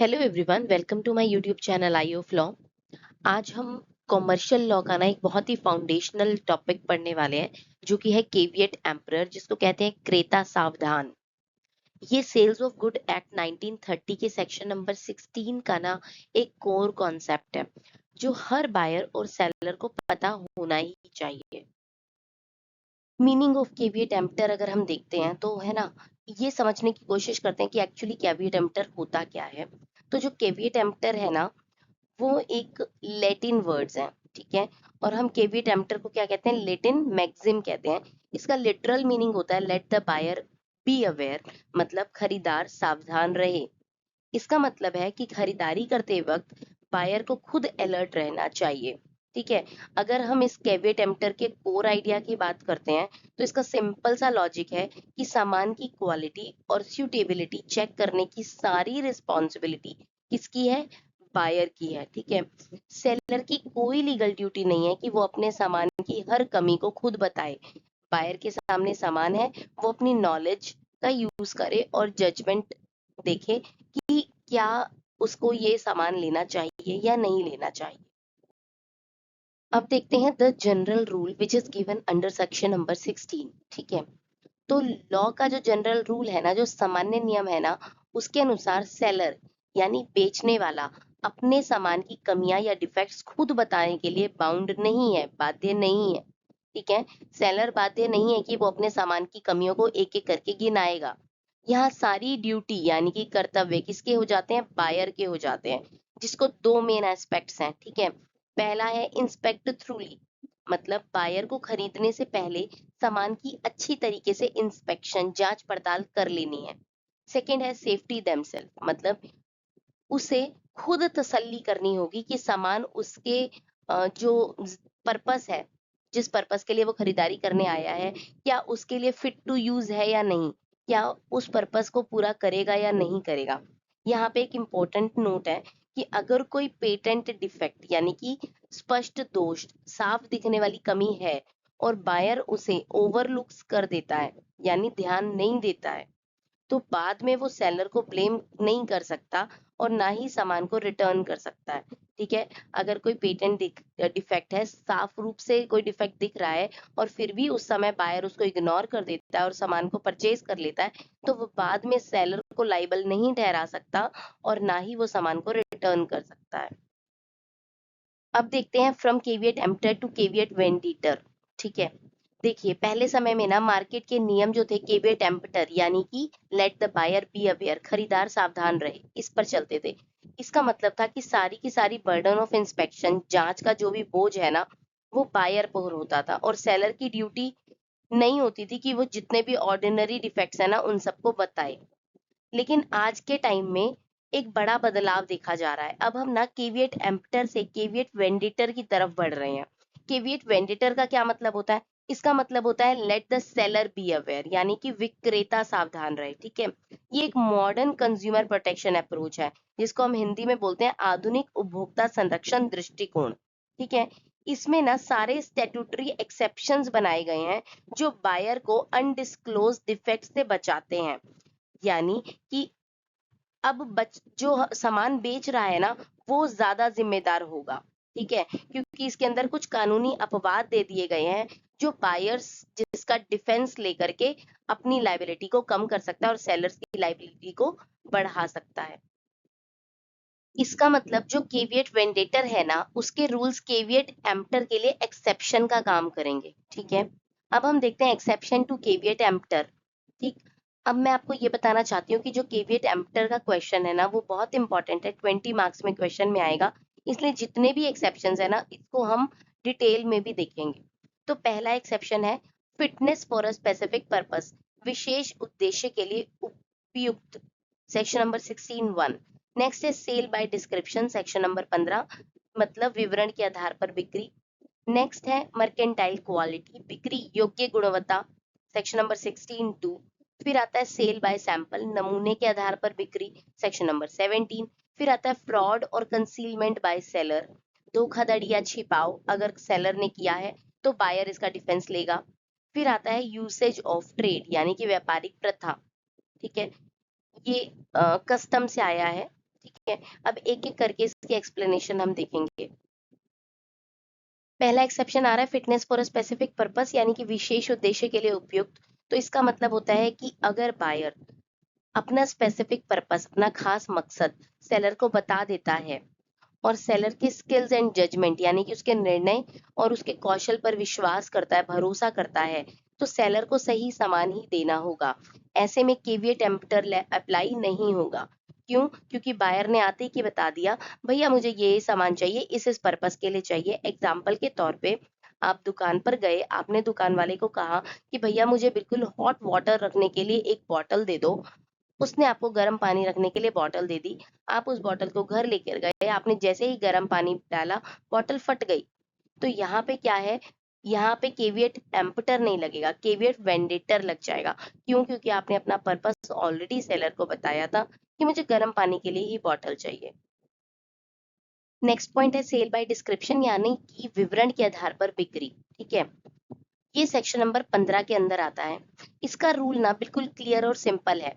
Hello everyone, welcome to my YouTube channel eye of law. आज हम commercial law का ना एक बहुत ही फाउंडेशनल टॉपिक पढ़ने वाले हैं, जो कि है केविएट एम्परर, जिसको कहते हैं क्रेता सावधान। ये सेल्स ऑफ गुड एक्ट 1930 के सेक्शन नंबर 16 का ना एक कोर कॉन्सेप्ट है, जो हर बायर और सेलर को पता होना ही चाहिए। मीनिंग ऑफ केविएट एम्पटर अगर हम देखते हैं तो है ना, ये समझने की कोशिश करते हैं कि एक्चुअली केविएट एम्पटर होता क्या है। तो जो केविएट एम्पटर है ना, वो एक लैटिन वर्ड्स हैं, ठीक है। और हम केविएट एम्पटर को क्या कहते हैं? लैटिन मैक्सिम कहते हैं। इसका लिटरल मीनिंग होता है let the buyer be aware, मतलब खरीदार सावधान रहे। इसका मतलब है कि खरीदारी करते वक्त बायर को खुद अलर्ट रहना चाहिए, ठीक है। अगर हम इस कैविएट एम्पटर के कोर आइडिया की बात करते हैं तो इसका सिंपल सा लॉजिक है कि सामान की क्वालिटी और सूटेबिलिटी चेक करने की सारी रिस्पॉन्सिबिलिटी किसकी है? बायर की है, ठीक है। सेलर की कोई लीगल ड्यूटी नहीं है कि वो अपने सामान की हर कमी को खुद बताए। बायर के सामने सामान है, वो अपनी नॉलेज का यूज करे और जजमेंट देखे कि क्या उसको ये सामान लेना चाहिए या नहीं लेना चाहिए। अब देखते हैं the general rule which is given under section number 16, ठीक है। तो लॉ का जो जनरल रूल है ना, जो सामान्य नियम है ना, उसके अनुसार सेलर यानी बेचने वाला अपने सामान की कमियां या डिफेक्ट्स खुद बताने के लिए बाउंड नहीं है, बाध्य नहीं है, ठीक है। सेलर बाध्य नहीं है कि वो अपने सामान की कमियों को एक एक करके गिनाएगा। यहाँ सारी ड्यूटी यानी कि कर्तव्य किसके हो जाते हैं? बायर के हो जाते हैं, जिसको दो मेन एस्पेक्ट्स हैं, ठीक है। पहला है इंस्पेक्ट थ्रूली, मतलब बायर को खरीदने से पहले सामान की अच्छी तरीके से इंस्पेक्शन जांच पड़ताल कर लेनी है। सेकंड है सेफ्टी देमसेल्फ, मतलब उसे खुद तसल्ली करनी होगी कि सामान उसके जो पर्पस है, जिस पर्पस के लिए वो खरीदारी करने आया है, क्या उसके लिए फिट टू यूज है या नहीं, क्या उस पर्पस को पूरा करेगा या नहीं करेगा। यहाँ पे एक इम्पोर्टेंट नोट है कि अगर कोई पेटेंट डिफेक्ट यानी कि स्पष्ट दोष, साफ दिखने वाली कमी है और बायर उसे ओवरलुक्स कर देता है यानी ध्यान नहीं देता है, तो बाद में वो सेलर को ब्लेम नहीं कर सकता और ना ही सामान को रिटर्न कर सकता है, ठीक है। अगर कोई पेटेंट डिफेक्ट है, साफ रूप से कोई डिफेक्ट दिख रहा है और फिर भी उस समय बायर उसको इग्नोर कर देता है और सामान को परचेज कर लेता है, तो वो बाद में सेलर को लाइबल नहीं ठहरा सकता और ना ही वो सामान को रिटर्न कर सकता है। अब देखते हैं फ्रॉम केविएट एम्पटर टू केविएट वेंडिटर, ठीक है। देखिए, पहले समय में ना मार्केट के नियम जो थे केविएट एम्पटर यानी कि let the buyer be aware, खरीदार सावधान रहे, इस पर चलते थे। इसका मतलब था कि सारी की सारी बर्डन ऑफ इंस्पेक्शन, जांच का जो भी बोझ है ना, वो बायर पर होता था और सेलर की ड्यूटी नहीं होती थी कि वो जितने भी ऑर्डिनरी डिफेक्ट्स है ना उन सबको बताए। लेकिन आज के टाइम में एक बड़ा बदलाव देखा जा रहा है। अब हम ना केविएट एम्पटर से केविएट वेंडिटर की तरफ बढ़ रहे हैं। केविएट वेंडिटर का क्या मतलब होता है? इसका मतलब होता है let the seller be aware, यानी कि विक्रेता सावधान रहे, ठीक है। ये एक मॉडर्न कंज्यूमर प्रोटेक्शन अप्रोच है, जिसको हम हिंदी में बोलते हैं आधुनिक उपभोक्ता संरक्षण दृष्टिकोण, ठीक है। इसमें ना सारे स्टैट्यूटरी एक्सेप्शंस बनाए गए हैं जो बायर को अनडिस्क्लोज डिफेक्ट से बचाते हैं। यानी कि अब जो सामान बेच रहा है ना, वो ज्यादा जिम्मेदार होगा, ठीक है, क्योंकि इसके अंदर कुछ कानूनी अपवाद दे दिए गए हैं जो बायर्स जिसका डिफेंस लेकर के अपनी लाइबिलिटी को कम कर सकता है और सेलर्स की लाइबिलिटी को बढ़ा सकता है। इसका मतलब जो केविएट वेंडेटर है ना, उसके रूल्स केविएट एम्पटर के लिए एक्सेप्शन का काम करेंगे, ठीक है। अब हम देखते हैं एक्सेप्शन टू केविएट एम्पटर, ठीक। अब मैं आपको ये बताना चाहती हूँ कि जो केविएट एम्पटर का क्वेश्चन है ना, वो बहुत इंपॉर्टेंट है, 20 मार्क्स में क्वेश्चन में आएगा। इसलिए जितने भी एक्सेप्शन है ना, इसको हम डिटेल में भी देखेंगे। तो पहला एक्सेप्शन है fitness for a specific purpose, विशेष उद्देश्य के लिए उपयुक्त, सेक्शन नंबर 16(1). नेक्स्ट है sale by description, section number 15, मतलब विवरण के आधार पर बिक्री। नेक्स्ट है मर्केंटाइल क्वालिटी, बिक्री योग्य गुणवत्ता, सेक्शन नंबर 16(2). फिर आता है सेल बाय सैंपल, नमूने के आधार पर बिक्री, सेक्शन नंबर 17। फिर आता है फ्रॉड और कंसीलमेंट बाय सेलर, धोखाधड़ी या छिपाव अगर सेलर ने किया है तो बायर इसका डिफेंस लेगा। फिर आता है यूसेज ऑफ ट्रेड यानी कि व्यापारिक प्रथा, ठीक है, ये कस्टम से आया है। ठीक है, अब एक एक करके इसकी एक्सप्लेनेशन हम देखेंगे। पहला एक्सेप्शन आ रहा है fitness for a specific purpose, यानी कि विशेष उद्देश्य के लिए उपयुक्त। तो इसका मतलब होता है कि अगर बायर अपना स्पेसिफिक पर्पस, अपना खास मकसद सेलर को बता देता है और सेलर के स्किल्स एंड जजमेंट यानी कि उसके निर्णय और उसके कौशल पर विश्वास करता है, भरोसा करता है, तो सेलर को सही सामान ही देना होगा। ऐसे में केवीएट एम्प्टर अप्लाई नहीं होगा। क्यों? क्योंकि बायर ने आते ही बता दिया, भैया मुझे ये सामान चाहिए, इस पर्पस के लिए चाहिए। एग्जाम्पल के तौर पे आप दुकान पर गए, आपने दुकान वाले को कहा कि भैया मुझे बिल्कुल हॉट वाटर रखने के लिए एक बॉटल दे दो। उसने आपको गर्म पानी रखने के लिए बॉटल दे दी। आप उस बॉटल को घर लेकर गए, आपने जैसे ही गर्म पानी डाला, बॉटल फट गई। तो यहाँ पे क्या है, यहाँ पे केवियट एम्पटर नहीं लगेगा, केवियट वेंडेटर लग जाएगा। क्यों? क्योंकि आपने अपना पर्पस ऑलरेडी सेलर को बताया था कि मुझे गर्म पानी के लिए ही बॉटल चाहिए। नेक्स्ट पॉइंट है सेल बाय डिस्क्रिप्शन, यानी कि विवरण के आधार पर बिक्री। ठीक है, ये सेक्शन नंबर 15 के अंदर आता है। इसका रूल ना बिल्कुल क्लियर और सिंपल है।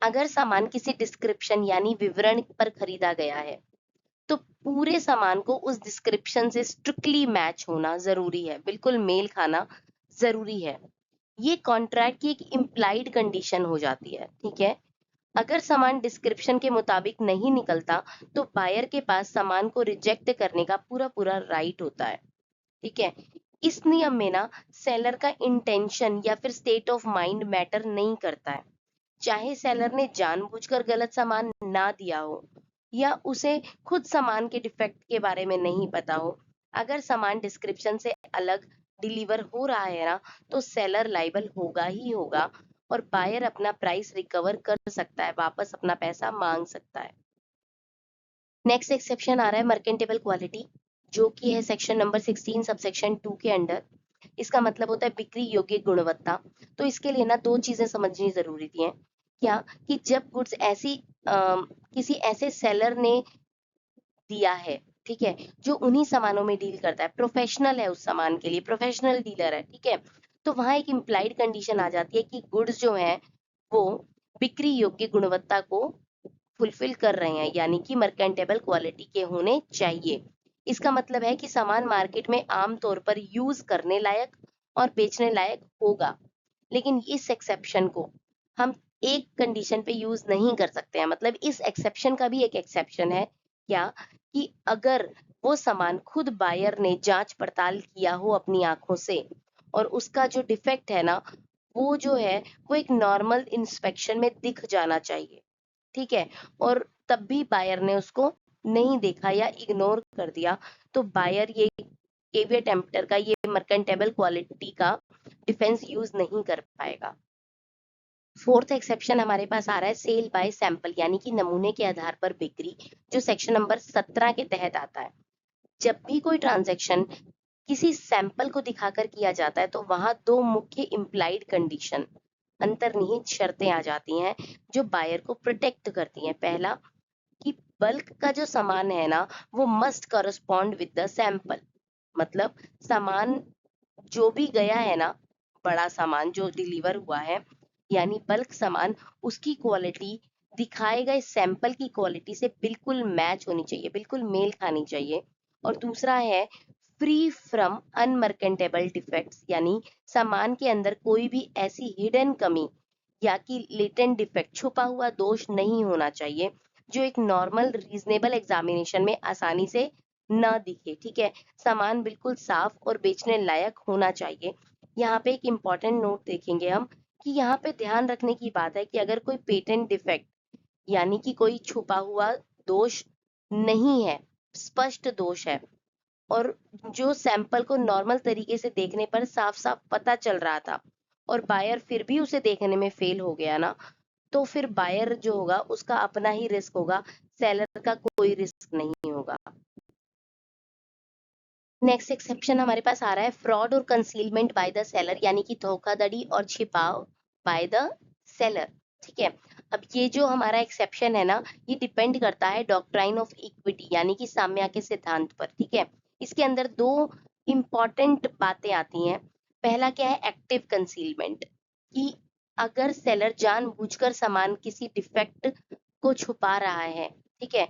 अगर सामान किसी डिस्क्रिप्शन यानी विवरण पर खरीदा गया है, तो पूरे सामान को उस डिस्क्रिप्शन से स्ट्रिक्टली मैच होना जरूरी है, बिल्कुल मेल खाना जरूरी है। ये कॉन्ट्रैक्ट की एक इम्प्लाइड कंडीशन हो जाती है। ठीक है, अगर सामान डिस्क्रिप्शन के मुताबिक नहीं निकलता, तो बायर के पास सामान को रिजेक्ट करने का पूरा पूरा राइट होता है। ठीक है, इस नियम में ना सेलर का इंटेंशन या फिर स्टेट ऑफ माइंड मैटर नहीं करता है। चाहे सेलर ने जानबूझकर गलत सामान ना दिया हो या उसे खुद सामान के डिफेक्ट के बारे में नहीं पता हो, अगर सामान डिस्क्रिप्शन से अलग डिलीवर हो रहा है ना, तो सेलर लाइबल होगा ही होगा और बायर अपना प्राइस रिकवर कर सकता है, वापस अपना पैसा मांग सकता है। नेक्स्ट एक्सेप्शन आ रहा है मर्केंटेबल क्वालिटी, जो कि है सेक्शन नंबर 16 सबसेक्शन 2 के अंडर। इसका मतलब होता है बिक्री योग्य गुणवत्ता। तो इसके लिए ना दो चीजें समझनी जरूरी थी। क्या? कि जब गुड्स किसी ऐसे सेलर ने दिया है, ठीक है, जो उन्हीं सामानों में डील करता है, प्रोफेशनल है, उस सामान के लिए प्रोफेशनल डीलर है। ठीक है, तो वहां एक इम्प्लाइड कंडीशन आ जाती है कि गुड्स जो है वो बिक्री योग्य गुणवत्ता को फुलफिल कर रहे हैं, यानी कि मर्केंटेबल क्वालिटी के होने चाहिए। इसका मतलब है कि सामान मार्केट में आमतौर पर यूज करने लायक और बेचने लायक होगा। लेकिन इस एक्सेप्शन को हम एक कंडीशन पे यूज नहीं कर सकते हैं। मतलब इस एक्सेप्शन का भी एक एक्सेप्शन है। क्या? कि अगर वो सामान खुद बायर ने जांच पड़ताल किया हो अपनी आंखों से और उसका जो डिफेक्ट है ना, वो जो है वो एक नॉर्मल इंस्पेक्शन में दिख जाना चाहिए। ठीक है, और तब भी बायर ने उसको नहीं देखा या इग्नोर कर दिया, तो बायर ये केवियट टेम्पटर का, ये मर्केंटेबल क्वालिटी का डिफेंस यूज नहीं कर पाएगा। फोर्थ एक्सेप्शन हमारे पास आ रहा है सेल बाय सैंपल, यानी कि नमूने के आधार पर बिक्री, जो सेक्शन नंबर 17 के तहत आता है। जब भी कोई ट्रांजैक्शन किसी सैंपल को दिखाकर किया जाता है, तो वहां दो मुख्य इम्प्लाइड कंडीशन, अंतर्निहित शर्तें आ जाती हैं जो बायर को प्रोटेक्ट करती हैं। पहला, कि बल्क का जो सामान है ना, वो must correspond with the sample. मतलब सामान जो भी गया है ना, बड़ा सामान जो डिलीवर हुआ है, यानी बल्क सामान, उसकी क्वालिटी दिखाए गए सैंपल की क्वालिटी से बिल्कुल मैच होनी चाहिए, बिल्कुल मेल खानी चाहिए। और दूसरा है फ्री फ्रॉम अनमर्केंटेबल डिफेक्ट्स, यानी सामान के अंदर कोई भी ऐसी हिडन कमी या कि लेटेंट डिफेक्ट, छुपा हुआ दोष नहीं होना चाहिए जो एक नॉर्मल रीजनेबल एग्जामिनेशन में आसानी से न दिखे। ठीक है, सामान बिल्कुल साफ और बेचने लायक होना चाहिए। यहाँ पे एक इम्पॉर्टेंट नोट देखेंगे हम कि यहाँ पे ध्यान रखने की बात है कि अगर कोई पेटेंट डिफेक्ट यानी कि कोई छुपा हुआ दोष नहीं है, स्पष्ट दोष है, और जो सैंपल को नॉर्मल तरीके से देखने पर साफ साफ पता चल रहा था और बायर फिर भी उसे देखने में फेल हो गया ना, तो फिर बायर जो होगा उसका अपना ही रिस्क होगा, सेलर का कोई रिस्क नहीं होगा। नेक्स्ट एक्सेप्शन हमारे पास आ रहा है फ्रॉड और कंसीलमेंट बाय द सेलर, यानी कि धोखाधड़ी और छिपाव बाय द सेलर। ठीक है, अब ये जो हमारा एक्सेप्शन है ना, ये डिपेंड करता है डॉक्ट्राइन ऑफ इक्विटी, यानी कि साम्या के सिद्धांत पर। ठीक है, इसके अंदर दो इंपॉर्टेंट बातें आती हैं। पहला क्या है, एक्टिव कंसीलमेंट, कि अगर सेलर जानबूझकर सामान किसी डिफेक्ट को छुपा रहा है, ठीक है।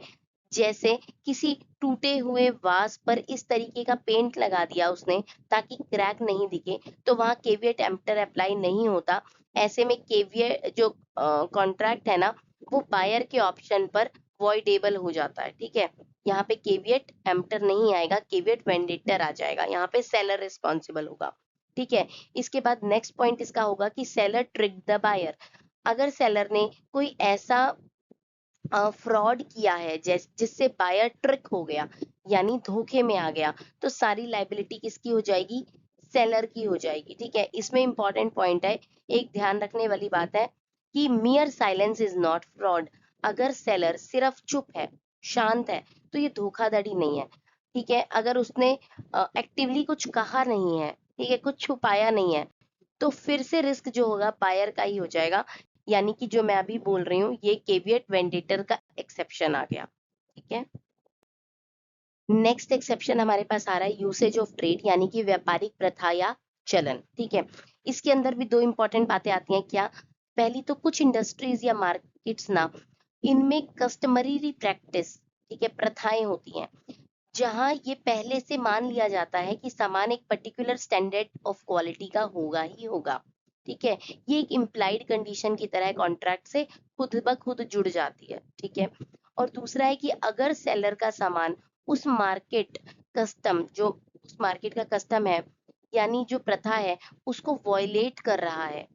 जैसे किसी टूटे हुए वास पर इस तरीके का पेंट लगा दिया उसने ताकि क्रैक नहीं दिखे, तो वहां केविएट एम्प्टर अप्लाई नहीं होता। ऐसे में केविएट जो कॉन्ट्रैक्ट है ना, वो बायर के ऑप्शन पर वॉइडेबल हो जाता है। ठीक है, यहाँ पे केविएट एम्प्टर नहीं आएगा, केविएट वेंडेटर आ जाएगा, यहाँ पे सेलर रिस्पॉन्सिबल होगा। ठीक है, इसके बाद नेक्स्ट पॉइंट इसका होगा कि सेलर ट्रिक द बायर। अगर सेलर ने कोई ऐसा फ्रॉड किया है जिससे बायर ट्रिक हो गया, यानी धोखे में आ गया, तो सारी लाइबिलिटी किसकी हो जाएगी? सेलर की हो जाएगी। ठीक है, इसमें इंपॉर्टेंट पॉइंट है, एक ध्यान रखने वाली बात है कि मियर साइलेंस इज नॉट फ्रॉड। अगर सेलर सिर्फ चुप है, शांत है, तो ये धोखाधड़ी नहीं है। ठीक है, अगर उसने एक्टिवली कुछ कहा नहीं है, ठीक है, कुछ छुपाया नहीं है, तो फिर से रिस्क जो होगा बायर का ही हो जाएगा। यानी कि जो मैं अभी बोल रही हूँ, ये केविएट वेंडेटर का एक्सेप्शन आ गया। ठीक है, नेक्स्ट एक्सेप्शन हमारे पास आ रहा है यूसेज ऑफ ट्रेड, यानी कि व्यापारिक प्रथा या चलन। ठीक है, इसके अंदर भी दो इंपॉर्टेंट बातें आती हैं। क्या? पहली तो कुछ इंडस्ट्रीज या मार्केट्स ना, इनमें कस्टमरी प्रैक्टिस, ठीक है, प्रथाएं होती हैं, जहां ये पहले से मान लिया जाता है कि सामान एक पर्टिकुलर स्टैंडर्ड ऑफ क्वालिटी का होगा ही होगा। ठीक है, ये एक इम्प्लाइड कंडीशन की तरह कॉन्ट्रैक्ट से खुद ब खुद जुड़ जाती है। ठीक है, और दूसरा है कि अगर सेलर का सामान उस मार्केट कस्टम, जो उस मार्केट का कस्टम है, यानी जो प्रथा है, उसको वॉयलेट कर रहा है,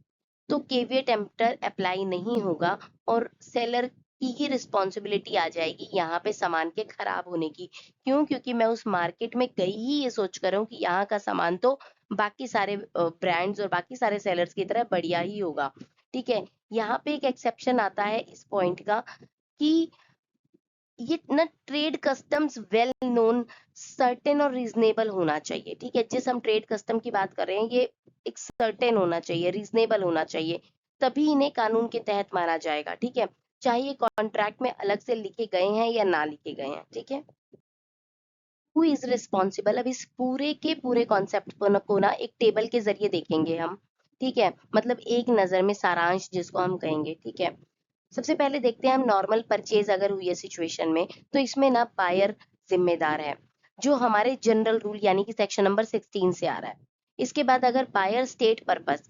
तो केविएट एम्प्टर अप्लाई नहीं होगा और सेलर की ही रिस्पॉन्सिबिलिटी आ जाएगी यहाँ पे सामान के खराब होने की। क्यों? क्योंकि मैं उस मार्केट में गई ही ये सोच कर हूँ कि यहाँ का सामान तो बाकी सारे ब्रांड्स और बाकी सारे सेलर्स की तरह बढ़िया ही होगा। ठीक है, यहाँ पे एक एक्सेप्शन आता है इस पॉइंट का कि ये ना trade customs well known, certain और रीजनेबल होना चाहिए। ठीक है, जिस हम ट्रेड कस्टम की बात कर रहे हैं, ये एक सर्टेन होना चाहिए, रीजनेबल होना चाहिए, तभी इन्हें कानून के तहत माना जाएगा। ठीक है, चाहे ये कॉन्ट्रैक्ट में अलग से लिखे गए हैं या ना लिखे गए हैं। ठीक है, हु इज रिस्पॉन्सिबल, अब इस पूरे के पूरे कॉन्सेप्ट को ना एक टेबल के जरिए देखेंगे हम। ठीक है, मतलब एक नजर में सारांश जिसको हम कहेंगे। ठीक है, सबसे पहले देखते हैं हम नॉर्मल परचेज अगर हुई है सिचुएशन में, तो इसमें ना बायर जिम्मेदार है, जो हमारे जनरल रूल यानी कि सेक्शन नंबर 16 से आ रहा है। इसके बाद अगर बायर स्टेट पर्पस,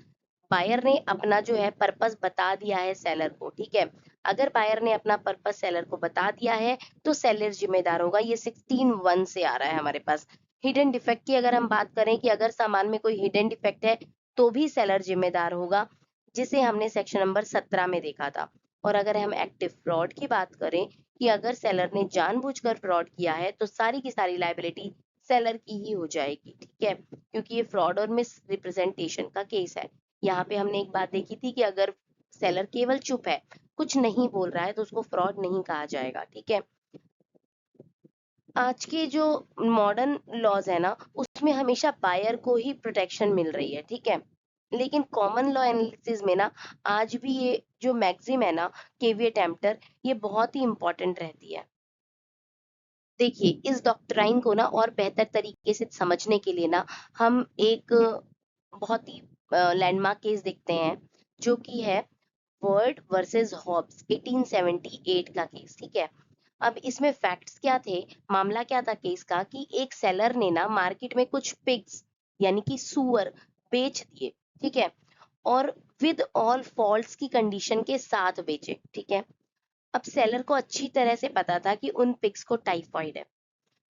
बायर ने अपना जो है पर्पस बता दिया है सेलर को। ठीक है, अगर बायर ने अपना पर्पस सेलर को बता दिया है, तो सेलर जिम्मेदार होगा। ये 16(1) से आ रहा है हमारे पास। हिडन डिफेक्ट की अगर हम बात करें कि अगर सामान में कोई हिडन डिफेक्ट है, तो भी सेलर जिम्मेदार होगा, जिसे हमने सेक्शन नंबर 17 में देखा था। और अगर हम एक्टिव फ्रॉड की बात करें कि अगर सेलर ने जानबूझकर फ्रॉड किया है, तो सारी की सारी लायबिलिटी सेलर की ही हो जाएगी। ठीक है, क्योंकि ये फ्रॉड और मिस रिप्रेजेंटेशन का केस है। यहाँ पे हमने एक बात देखी थी कि अगर सेलर केवल चुप है, कुछ नहीं बोल रहा है, तो उसको फ्रॉड नहीं कहा जाएगा। ठीक है, आज के जो मॉडर्न लॉज है ना, उसमें हमेशा बायर को ही प्रोटेक्शन मिल रही है। ठीक है, लेकिन कॉमन लॉ एनालिसिस में ना, आज भी ये जो मैक्सिम है ना, केविएट एम्प्टर, ये बहुत ही इंपॉर्टेंट रहती है। देखिए, इस डॉक्ट्राइन को ना और बेहतर तरीके से समझने के लिए ना, हम एक बहुत ही लैंडमार्क केस देखते हैं, जो कि है वर्ड वर्सेस हॉब्स 1878 का केस। ठीक है, अब इसमें फैक्ट्स क्या थे, मामला क्या था केस का, कि एक सेलर ने ना मार्केट में कुछ पिग्स, यानी कि सुअर, बेच दिए। ठीक है, और विद ऑल फॉल्ट्स की कंडीशन के साथ बेचे। ठीक है, अब सेलर को अच्छी तरह से पता था कि उन पिग्स को टाइफाइड है,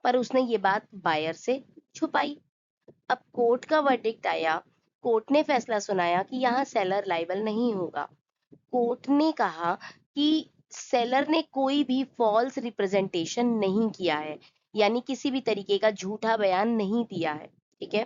पर उसने ये बात बायर से छुपाई। अब कोर्ट का वर्डिक्ट आया, कोर्ट ने फैसला सुनाया कि यहाँ सेलर लायबल नहीं होगा। कोर्ट ने कहा कि सेलर ने कोई भी फॉल्स रिप्रेजेंटेशन नहीं किया है, यानी किसी भी तरीके का झूठा बयान नहीं दिया है। ठीक है,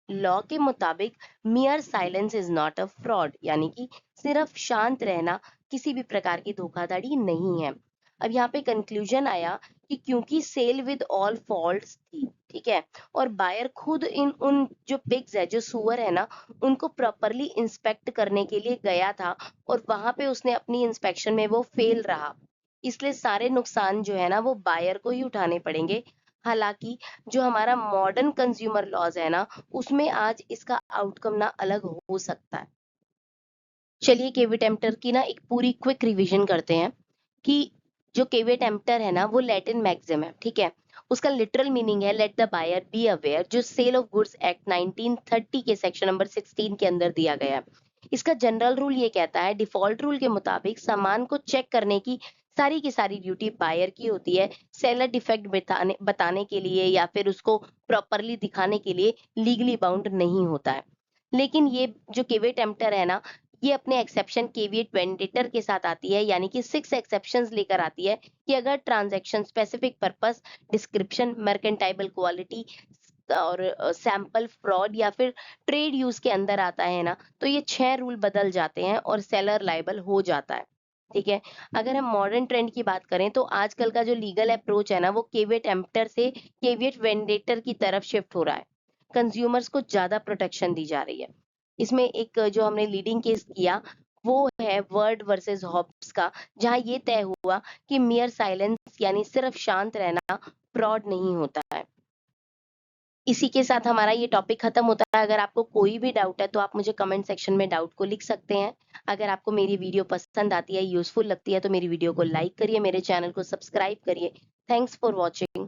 लॉ के मुताबिक मियर silence is not a fraud, यानी कि सिर्फ शांत रहना किसी भी प्रकार की धोखाधड़ी नहीं है। अब यहाँ पे कंक्लूजन आया कि क्योंकि सेल विद ऑल फॉल्ट्स थी, ठीक है, और बायर खुद इन उन जो पिग्स है, जो सुअर है ना, उनको प्रॉपरली इंस्पेक्ट करने के लिए गया था, और वहां पे उसने अपनी इंस्पेक्शन में वो फेल रहा, इसलिए सारे नुकसान जो है ना, वो बायर को ही उठाने पड़ेंगे। हालांकि जो हमारा मॉडर्न कंज्यूमर लॉज है ना, उसमें आज इसका आउटकम ना अलग हो सकता है। चलिए केवी टेम्पटर की ना एक पूरी क्विक रिवीजन करते हैं कि जो केविएट एम्प्टर है ना वो लैटिन मैक्सिम है, ठीक है। उसका लिटरल मीनिंग है let the buyer be aware, जो सेल ऑफ गुड्स एक्ट 1930 के सेक्शन नंबर 16 के अंदर दिया गया है। इसका जनरल रूल ये कहता है, डिफॉल्ट रूल के मुताबिक सामान को चेक करने की सारी ड्यूटी बायर की होती है। सेलर डिफेक्ट बताने के लिए या फिर उसको प्रॉपरली दिखाने के लिए लीगली बाउंड नहीं होता है। लेकिन ये जो केविएट एम्प्टर है ना, ये अपने एक्सेप्शन केविएट वेंडेटर के साथ आती है, यानी कि 6 एक्सेप्शंस लेकर आती है कि अगर transaction specific purpose, description, merchantable quality और सैंपल फ्रॉड या फिर ट्रेड यूज के अंदर आता है ना, तो ये 6 रूल बदल जाते हैं और सेलर लायबल हो जाता है। ठीक है। अगर हम मॉडर्न ट्रेंड की बात करें तो आजकल का जो लीगल अप्रोच है ना, वो केविएट एम्प्टर से केविएट वेंडेटर की तरफ शिफ्ट हो रहा है। कंज्यूमर्स को ज्यादा प्रोटेक्शन दी जा रही है। इसमें एक जो हमने लीडिंग केस किया वो है वर्ड वर्सेस हॉब्स का, जहां ये तय हुआ कि मियर साइलेंस यानी सिर्फ शांत रहना फ्रॉड नहीं होता है। इसी के साथ हमारा ये टॉपिक खत्म होता है। अगर आपको कोई भी डाउट है तो आप मुझे कमेंट सेक्शन में डाउट को लिख सकते हैं। अगर आपको मेरी वीडियो पसंद आती है, यूजफुल लगती है, तो मेरी वीडियो को लाइक करिए, मेरे चैनल को सब्सक्राइब करिए। Thanks for watching.